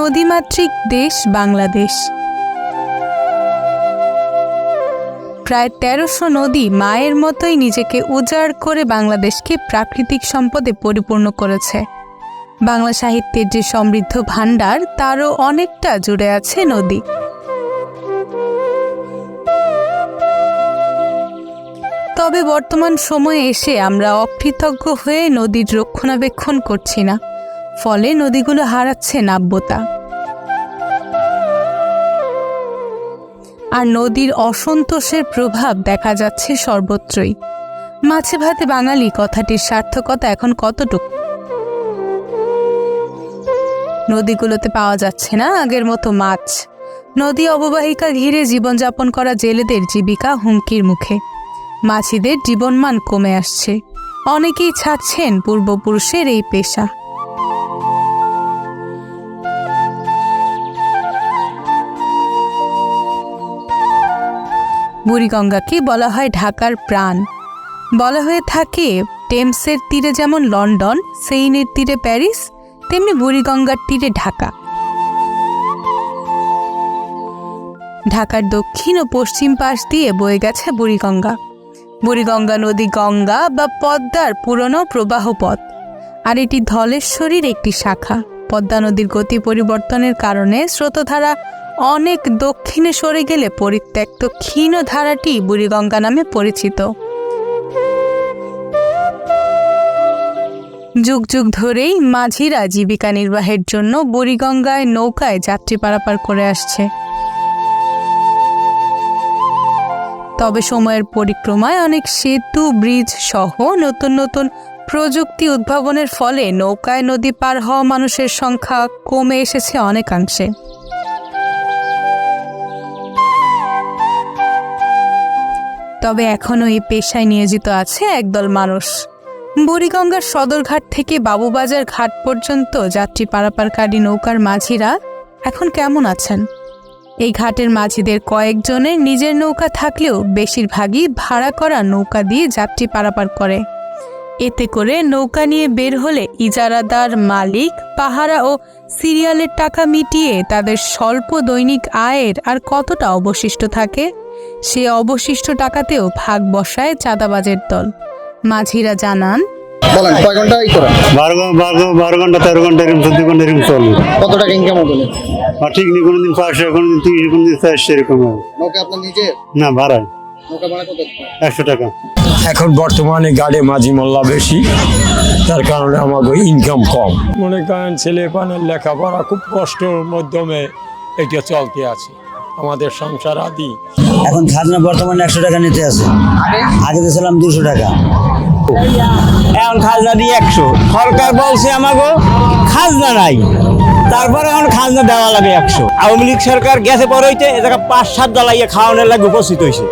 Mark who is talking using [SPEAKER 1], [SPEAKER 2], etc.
[SPEAKER 1] নদীমাতৃক দেশ বাংলাদেশ। প্রায় ১৩০০ নদী মায়ের মতোই নিজেকে উজাড় করে বাংলাদেশকে প্রাকৃতিক সম্পদে পরিপূর্ণ করেছে। বাংলা সাহিত্যের যে সমৃদ্ধ ভাণ্ডার, তারও অনেকটা জুড়ে আছে নদী। তবে বর্তমান সময়ে এসে আমরা অকৃতজ্ঞ হয়ে নদীর রক্ষণাবেক্ষণ করছি না, ফলে নদীগুলো হারাচ্ছে নাব্যতা। আর নদীর অসন্তোষের প্রভাব দেখা যাচ্ছে সর্বত্রই। মাছে ভাতে বাঙালি কথাটির সার্থকতা এখন কতটুকু? নদীগুলোতে পাওয়া যাচ্ছে না আগের মতো মাছ। নদী অববাহিকা ঘিরে জীবনযাপন করা জেলেদের জীবিকা হুমকির মুখে। মাছিদের জীবনমান কমে আসছে। অনেকেই ছাড়ছেন পূর্বপুরুষের এই পেশা। বুড়িগঙ্গাকে বলা হয় ঢাকার প্রাণ। বলা হয়ে থাকে টেমসের তীরে যেমন লন্ডন, সেইনের তীরে প্যারিস, তেমনি বুড়িগঙ্গার তীরে ঢাকা। ঢাকার দক্ষিণ ও পশ্চিম পাশ দিয়ে বয়ে গেছে বুড়িগঙ্গা। বুড়িগঙ্গা নদী গঙ্গা বা পদ্মার পুরনো প্রবাহ পথ, আর এটি ধলেশ্বরীর একটি শাখা। পদ্মা নদীর গতি পরিবর্তনের কারণে স্রোতধারা অনেক দক্ষিণে সরে গেলে পরিত্যক্ত ক্ষীণ ধারাটি বুড়িগঙ্গা নামে পরিচিত। যুগ যুগ ধরেই মাঝিরা জীবিকা নির্বাহের জন্য বুড়িগঙ্গায় নৌকায় যাত্রী পারাপার করে আসছে। তবে সময়ের পরিক্রমায় অনেক সেতু, ব্রিজ সহ নতুন নতুন প্রযুক্তি উদ্ভাবনের ফলে নৌকায় নদী পার হওয়া মানুষের সংখ্যা কমে এসেছে অনেকাংশে। তবে এখনও এই পেশায় নিয়োজিত আছে একদল মানুষ। বুড়িগঙ্গার সদরঘাট থেকে বাবুবাজার ঘাট পর্যন্ত যাত্রী পারাপারকারী নৌকার মাঝিরা এখন কেমন আছেন? এই ঘাটের মাঝিদের কয়েকজনের নিজের নৌকা থাকলেও বেশিরভাগই ভাড়া করা নৌকা দিয়ে যাত্রী পারাপার করে। এতে করে নৌকা নিয়ে বের হলে ইজারাদার, মালিক, পাহারা ও সিরিয়ালের টাকা মিটিয়ে তাদের স্বল্প দৈনিক আয়ের আর কতটা অবশিষ্ট থাকে? সে অবশিষ্ট টাকাতেও ভাগ বসায় চাঁদাবাজের দল। মাঝিরা জানান,
[SPEAKER 2] বলেন কয় ঘন্টা ই করেন?
[SPEAKER 3] 12 ঘন্টা 13 ঘন্টা এরকম 14 ঘন্টা এরকম চলে।
[SPEAKER 2] কত টাকা ইনকাম হবে?
[SPEAKER 3] ঠিক নেই, কোনোদিন 500, কোনোদিন 30, কোনোদিন 400 এরকম।
[SPEAKER 2] নৌকা আপনার নিজের?
[SPEAKER 3] না, ভাড়া।
[SPEAKER 2] নৌকা ভাড়া কত?
[SPEAKER 3] 100 টাকা।
[SPEAKER 4] এখন বর্তমানে গাড়ি মাঝি মোল্লা বেশি, তার কারণে আমাদের ইনকাম কম। মনে করেন ছেলে পানের লেখাপড়া খুব কষ্টের মাধ্যমে এটা চলতে আছে আমাদের সংসার আদি।
[SPEAKER 5] এখন খাজনা বর্তমানে 100 টাকা নিতে আছে, আগে দিয়েছিলাম 200 টাকা।
[SPEAKER 6] এখন খাজনা দিয়ে 100। সরকার বলছে আমাকে খাজনা নাই, তারপরে এখন খাজনা দেওয়া লাগে 100। আওয়ামী লীগ সরকার গেছে পরে হইতে এ জায়গা 5-7 জ্বালাইয়া খাওয়ানোর লাগে উপস্থিত হয়েছে।